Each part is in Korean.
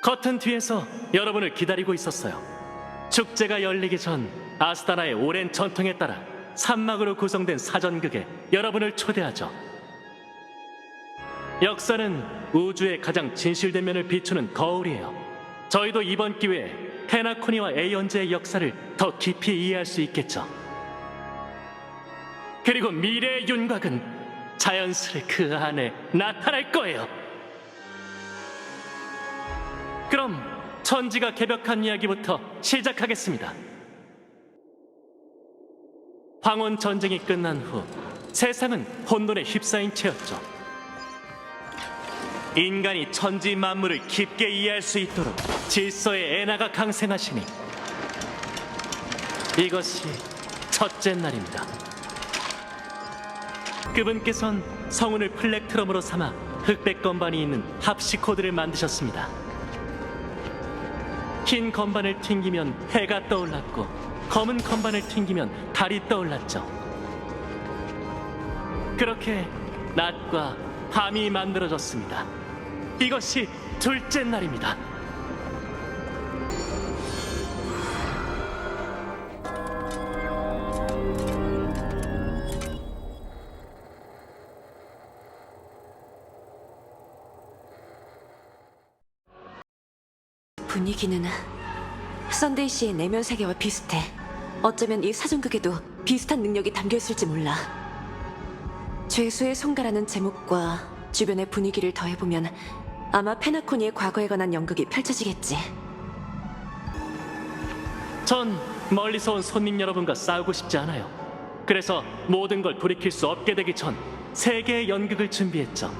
커튼 뒤에서 여러분을 기다리고 있었어요. 축제가 열리기 전 아스타나의 오랜 전통에 따라 산막으로 구성된 사전극에 여러분을 초대하죠. 역사는 우주의 가장 진실된 면을 비추는 거울이에요. 저희도 이번 기회에 페나코니와 에이언즈의 역사를 더 깊이 이해할 수 있겠죠. 그리고 미래의 윤곽은 자연스레 그 안에 나타날 거예요. 그럼 천지가 개벽한 이야기부터 시작하겠습니다. 황혼 전쟁이 끝난 후 세상은 혼돈에 휩싸인 채였죠. 인간이 천지 만물을 깊게 이해할 수 있도록 질서의 엔화가 강생하시니 이것이 첫째 날입니다. 그분께선 성운을 플렉트럼으로 삼아 흑백 건반이 있는 합시코드를 만드셨습니다. 흰 건반을 튕기면 해가 떠올랐고 검은 건반을 튕기면 달이 떠올랐죠. 그렇게 낮과 밤이 만들어졌습니다. 이것이 둘째 날입니다. 분위기는 썬데이 씨의 내면 세계와 비슷해. 어쩌면 이 사전극에도 비슷한 능력이 담겨있을지 몰라. 죄수의 손가라는 제목과 주변의 분위기를 더해보면 아마 페나코니의 과거에 관한 연극이 펼쳐지겠지. 전 멀리서 온 손님 여러분과 싸우고 싶지 않아요. 그래서 모든 걸 돌이킬 수 없게 되기 전 세 개의 연극을 준비했죠.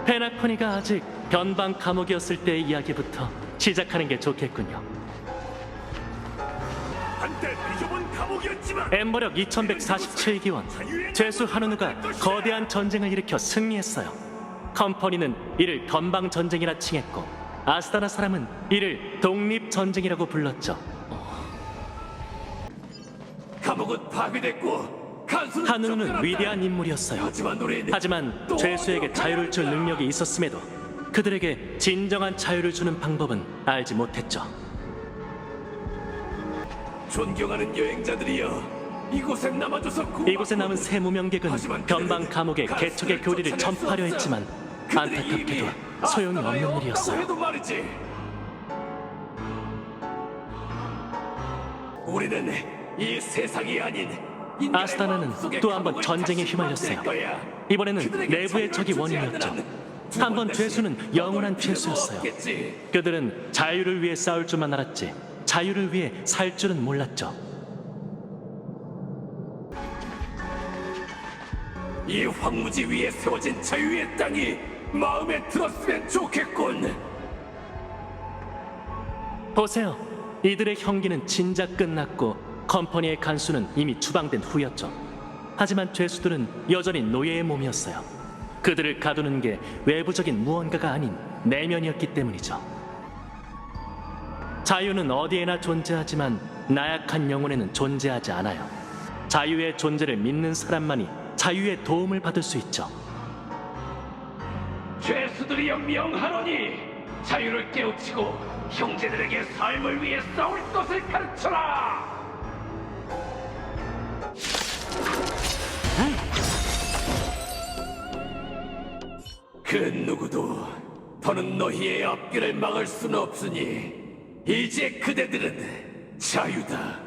페나코니가 아직 변방 감옥이었을 때의 이야기부터 시작하는 게 좋겠군요. 한때 비좁은 감옥이었지만 엠버력 2147기원 죄수 하누누가 거대한 전쟁을 일으켜 승리했어요. 컴퍼니는 이를 건방전쟁이라 칭했고 아스타나 사람은 이를 독립전쟁이라고 불렀죠. 감옥은 파괴됐고 간수는 하누누는 쫓겨났다. 위대한 인물이었어요. 하지만 죄수에게 자유를 줄 능력이 있었음에도 그들에게 진정한 자유를 주는 방법은 알지 못했죠. 존경하는 여행자들이여, 이곳에 남아줘서 고맙고, 이곳에 남은 새 무명객은 하지만 변방 감옥의 그들은 개척의 교리를 간수를 쫓아낼 전파하려 수 없어. 했지만 그들이 안타깝게도 이미 소용이 아스타나에 없는 없다고 일이었어요. 해도 말이지. 우리는 이 세상이 아닌 인간의 아스타나는 마음속의 또 한 번 감옥을 전쟁에 다시 휘말렸어요. 만들 거야. 이번에는 그들에게 내부의 자유를 적이 주지 원인이었죠. 않으면 한 번 두번 다시 죄수는 영원한 얻을 필요도 죄수였어요. 없겠지. 그들은 자유를 위해 싸울 줄만 알았지 자유를 위해 살 줄은 몰랐죠. 이 황무지 위에 세워진 자유의 땅이 마음에 들었으면 좋겠군. 보세요. 이들의 형기는 진작 끝났고 컴퍼니의 간수는 이미 추방된 후였죠. 하지만 죄수들은 여전히 노예의 몸이었어요. 그들을 가두는 게 외부적인 무언가가 아닌 내면이었기 때문이죠. 자유는 어디에나 존재하지만 나약한 영혼에는 존재하지 않아요. 자유의 존재를 믿는 사람만이 자유의 도움을 받을 수 있죠. 죄수들이여 명하노니 자유를 깨우치고 형제들에게 삶을 위해 싸울 것을 가르쳐라. 그 누구도 더는 너희의 앞길을 막을 수는 없으니 이제 그대들은 자유다.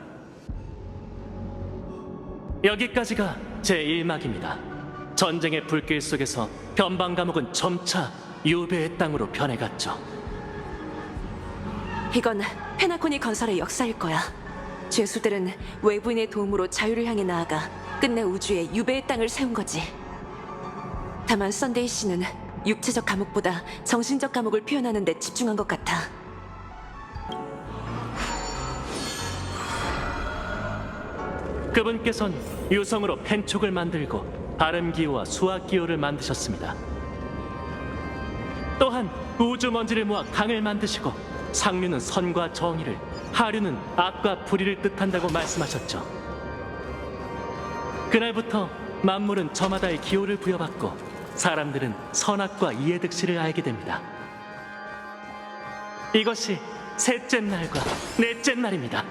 여기까지가 제 1막입니다. 전쟁의 불길 속에서 변방 감옥은 점차 유배의 땅으로 변해갔죠. 이건 페나코니 건설의 역사일 거야. 죄수들은 외부인의 도움으로 자유를 향해 나아가 끝내 우주에 유배의 땅을 세운 거지. 다만 썬데이 씨는 육체적 감옥보다 정신적 감옥을 표현하는 데 집중한 것 같아. 그분께선 유성으로 펜촉을 만들고 발음기호와 수학기호를 만드셨습니다. 또한 우주먼지를 모아 강을 만드시고 상류는 선과 정의를, 하류는 악과 불의를 뜻한다고 말씀하셨죠. 그날부터 만물은 저마다의 기호를 부여받고 사람들은 선악과 이해득실을 알게 됩니다. 이것이 셋째 날과 넷째 날입니다.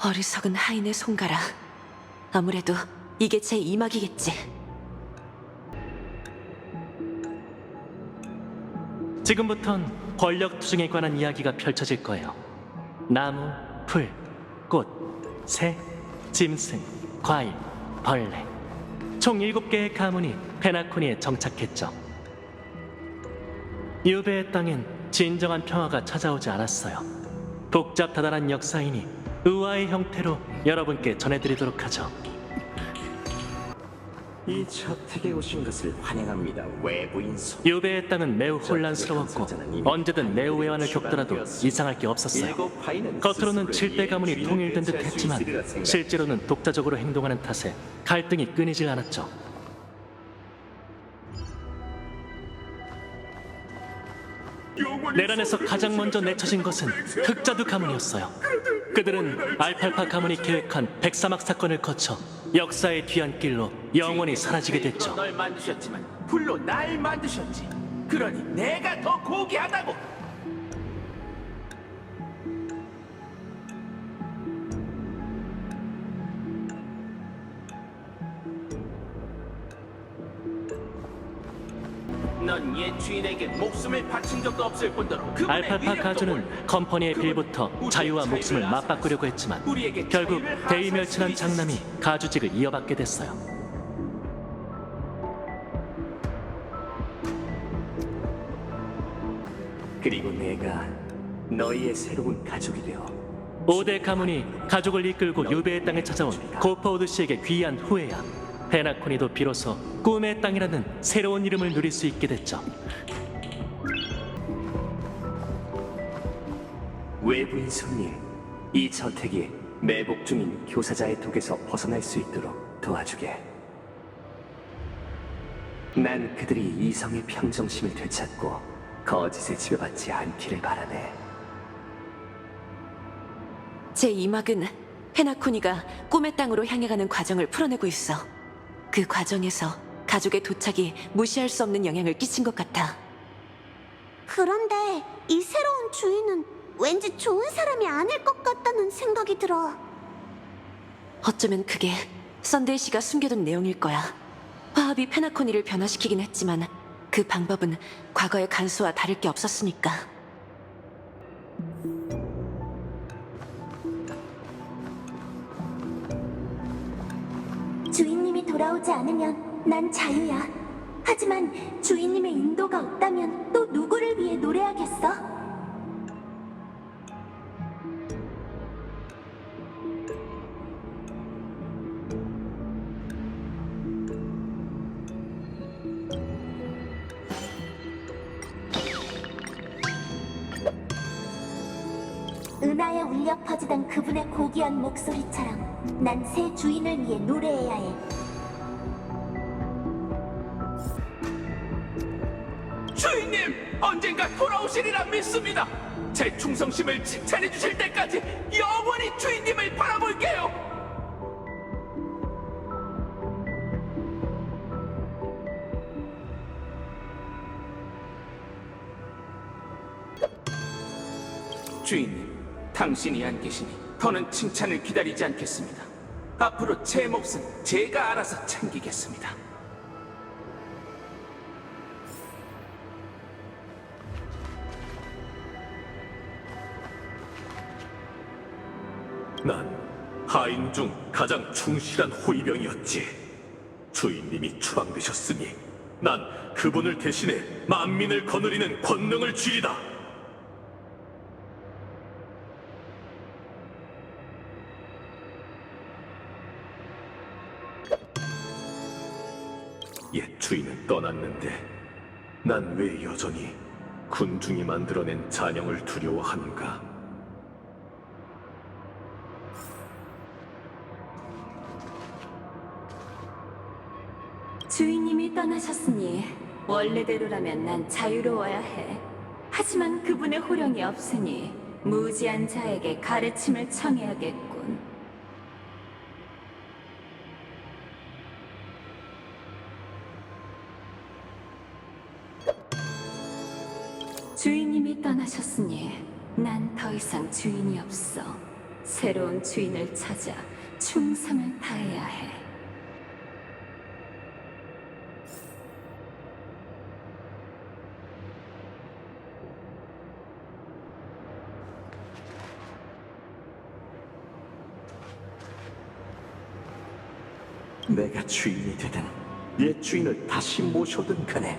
어리석은 하인의 손가락. 아무래도 이게 제 이막이겠지. 지금부턴 권력 투쟁에 관한 이야기가 펼쳐질 거예요. 나무, 풀, 꽃, 새, 짐승, 과일, 벌레. 총 7개의 가문이 페나코니에 정착했죠. 유배의 땅엔 진정한 평화가 찾아오지 않았어요. 복잡다단한 역사이니 의아의 형태로 여러분께 전해드리도록 하죠. 이 저택에 오신 것을 환영합니다. 외부인 손. 유배의 땅은 매우 혼란스러웠고 언제든 내후회환을 겪더라도 이상할 게 없었어요. 겉으로는 7대 가문이 통일된 듯 했지만 실제로는 독자적으로 행동하는 탓에 갈등이 끊이질 않았죠. 내란에서 가장 먼저 내쳐진 것은 흑자두 가문이었어요. 그들은 알팔파 가문이 계획한 백사막 사건을 거쳐 역사의 뒤안길로 영원히 사라지게 됐죠. 널 만드셨지만 불로 날 만드셨지. 그러니 내가 더 고귀하다고. 넌 옛 주인에게 목숨을 바친 적도 없을 뿐더러 그분의 알팔파 위력도 가주는 몰라. 컴퍼니의 빌부터 자유와 목숨을 맞바꾸려고 했지만 결국 대의멸친한 장남이 가주직을 이어받게 됐어요. 그리고 내가 너희의 새로운 가족이 되어 5대 가문이 가족을 이끌고 유배의 땅에 찾아온 고퍼우드 씨에게 귀한 후에야 페나코니도 비로소 꿈의 땅이라는 새로운 이름을 누릴 수 있게 됐죠. 외부인 손님, 이 저택이 매복 중인 교사자의 독에서 벗어날 수 있도록 도와주게. 난 그들이 이성의 평정심을 되찾고 거짓에 지배받지 않기를 바라네. 제 이막은 페나코니가 꿈의 땅으로 향해 가는 과정을 풀어내고 있어. 그 과정에서 가족의 도착이 무시할 수 없는 영향을 끼친 것 같아. 그런데 이 새로운 주인은 왠지 좋은 사람이 아닐 것 같다는 생각이 들어. 어쩌면 그게 썬데이 씨가 숨겨둔 내용일 거야. 화합이 페나코니를 변화시키긴 했지만 그 방법은 과거의 간수와 다를 게 없었으니까. 주인님이 돌아오지 않으면 난 자유야. 하지만 주인님의 인도가 없다면 또 누구를 위해 노래하겠어? 은하에 울려 퍼지던 그분의 고귀한 목소리처럼 난 새 주인을 위해 노래해야 해. 주인님, 언젠가 돌아오시리라 믿습니다. 제 충성심을 칭찬해 주실 때까지 영원히 주인님을 바라볼게요. 주인님, 당신이 안 계시니 더는 칭찬을 기다리지 않겠습니다. 앞으로 제 몫은 제가 알아서 챙기겠습니다. 난 하인 중 가장 충실한 호위병이었지. 주인님이 추방되셨으니 난 그분을 대신해 만민을 거느리는 권능을 쥐리다. 옛 주인은 떠났는데 난 왜 여전히 군중이 만들어낸 잔영을 두려워하는가? 주인님이 떠나셨으니 원래대로라면 난 자유로워야 해. 하지만 그분의 호령이 없으니 무지한 자에게 가르침을 청해야겠군. 주인님이 떠나셨으니 난 더 이상 주인이 없어. 새로운 주인을 찾아 충성을 다해야 해. 내가 주인이 되든 옛 주인을 다시 모셔든 간에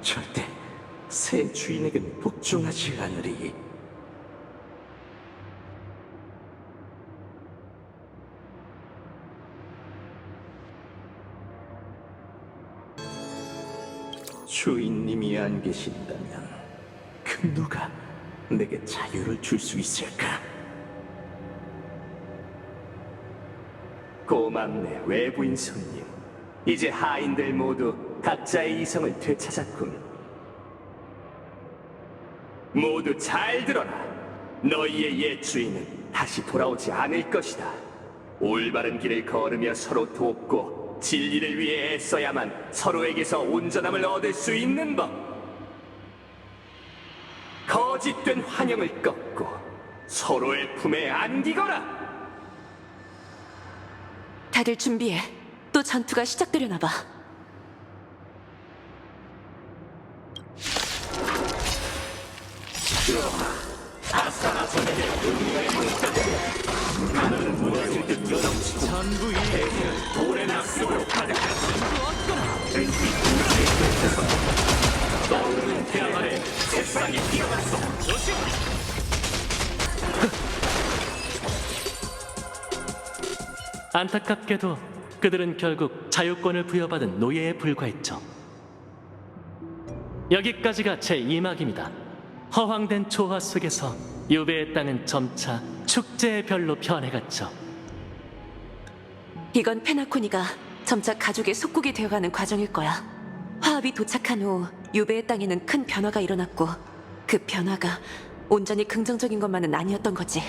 절대 새 주인에겐 복종하지 않으리. 주인님이 안 계신다면 그 누가 내게 자유를 줄 수 있을까? 고맙네, 외부인 손님. 이제 하인들 모두 각자의 이성을 되찾았군. 모두 잘 들어라. 너희의 옛 주인은 다시 돌아오지 않을 것이다. 올바른 길을 걸으며 서로 돕고 진리를 위해 애써야만 서로에게서 온전함을 얻을 수 있는 법. 거짓된 환영을 꺾고 서로의 품에 안기거라. 다들 준비해. 또 전투가 시작되려나 봐. 안타깝게도 그들은 결국 자유권을 부여받은 노예에 불과했죠. 여기까지가 제 2막입니다. 허황된 조화 속에서 유배의 땅은 점차 축제의 별로 변해갔죠. 이건 페나코니가 점차 가족의 속국이 되어가는 과정일 거야. 화합이 도착한 후 유배의 땅에는 큰 변화가 일어났고 그 변화가 온전히 긍정적인 것만은 아니었던 거지.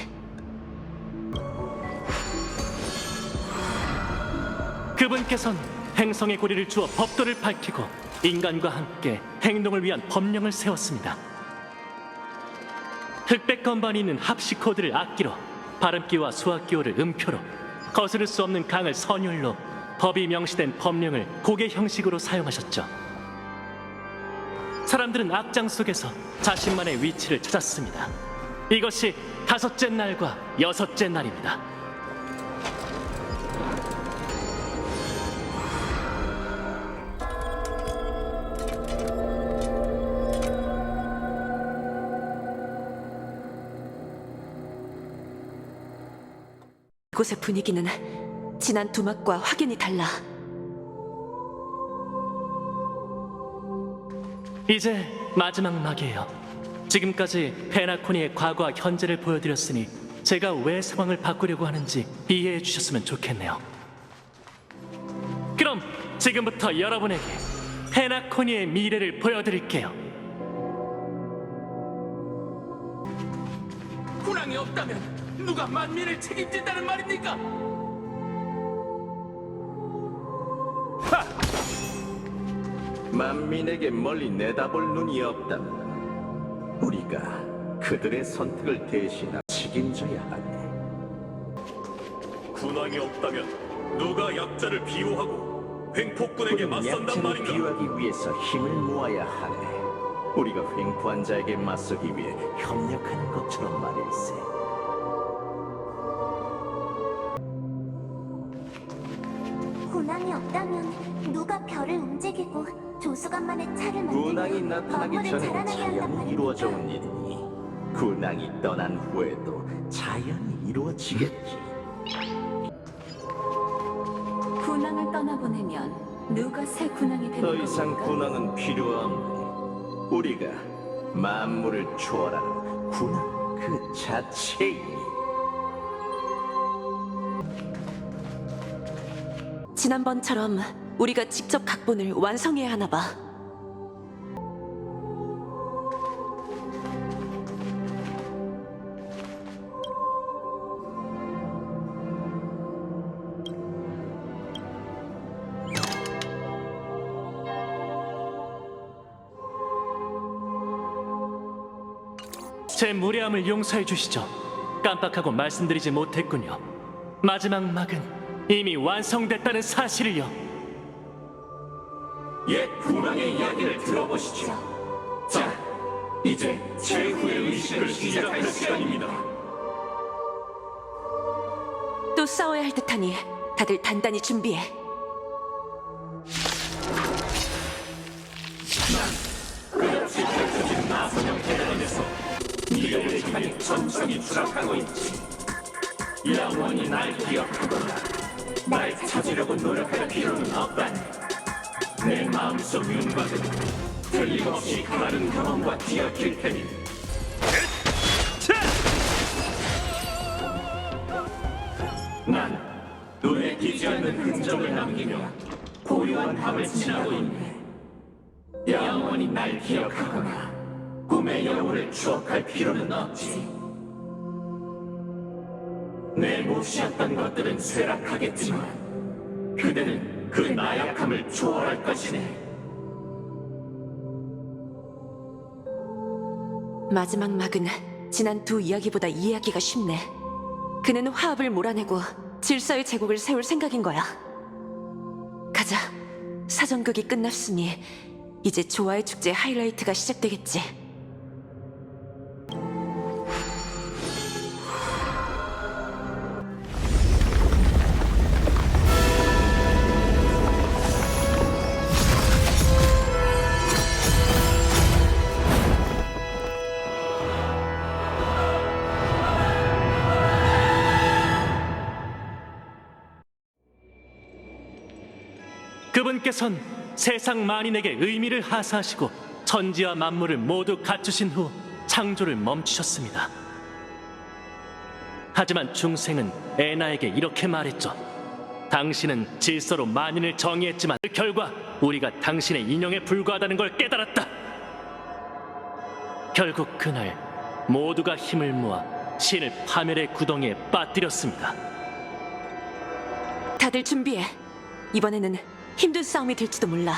그분께선 행성의 고리를 주어 법도를 밝히고 인간과 함께 행동을 위한 법령을 세웠습니다. 흑백 건반이 있는 합시 코드를 악기로, 발음기와 수학기호를 음표로, 거스를 수 없는 강을 선율로 법이 명시된 법령을 곡의 형식으로 사용하셨죠. 사람들은 악장 속에서 자신만의 위치를 찾았습니다. 이것이 5째 날과 6째 날입니다. 이곳의 분위기는 지난 2막과 확연히 달라. 이제 마지막 막이에요. 지금까지 페나코니의 과거와 현재를 보여드렸으니 제가 왜 상황을 바꾸려고 하는지 이해해 주셨으면 좋겠네요. 그럼 지금부터 여러분에게 페나코니의 미래를 보여드릴게요. 군왕이 없다면 누가 만민을 책임진다는 말입니까? 만민에게 멀리 내다볼 눈이 없다면 우리가 그들의 선택을 대신하 책임져야 하네. 군왕이 없다면 누가 약자를 비호하고 횡폭군에게 우리는 맞선단 약자를 말인가? 비유하기 위해서 힘을 모아야 하네. 우리가 횡포한 자에게 맞서기 위해 협력하는 것처럼 말일세. 군왕이 없다면 누가 별을 움직이고 조수간만의 차를 만들고 군왕이 나타나기 건물을 전에 자라나게 한단 자연히 말입니까? 이루어져 온 일이니 군왕이 떠난 후에도 자연히 이루어지겠지. 군왕을 떠나보내면 누가 새 군왕이 되는 더 겁니까? 이상 군왕은 필요 없네. 우리가 만물을 초월하는 군왕 그 자체이니. 지난번처럼 우리가 직접 각본을 완성해야 하나 봐. 제 무례함을 용서해 주시죠. 깜빡하고 말씀드리지 못했군요. 마지막 막은 이미 완성됐다는 사실을요. 옛 구망의 이야기를 들어보시죠. 자, 이제 최후의 의식을 시작할 시간입니다. 또 싸워야 할 듯하니 다들 단단히 준비해. 끝없이 펼쳐진 나선형 대단에서 네가 우리 향해 천천히 추락하고 있지. 영원히 날 기억하거나 날 찾으려고 노력할 필요는 없다네. 내 마음속 윤곽은 틀림없이 다른 경험과 뒤엉킬 테니 난 눈에 띄지 않는 흔적을 남기며 고요한 밤을 지나고 있네. 영원히 날 기억하거나 꿈의 영혼을 추억할 필요는 없지. 내 몫이었던 것들은 쇠락하겠지만 그대는 그 나약함을 초월할 것이네. 마지막 막은 지난 두 이야기보다 이해하기가 쉽네. 그는 화합을 몰아내고 질서의 제국을 세울 생각인 거야. 가자. 사전극이 끝났으니 이제 조화의 축제 하이라이트가 시작되겠지. 그분께선 세상 만인에게 의미를 하사하시고 천지와 만물을 모두 갖추신 후 창조를 멈추셨습니다. 하지만 중생은 에나에게 이렇게 말했죠. 당신은 질서로 만인을 정의했지만 그 결과 우리가 당신의 인형에 불과하다는 걸 깨달았다. 결국 그날 모두가 힘을 모아 신을 파멸의 구덩이에 빠뜨렸습니다. 다들 준비해. 이번에는 힘든 싸움이 될지도 몰라.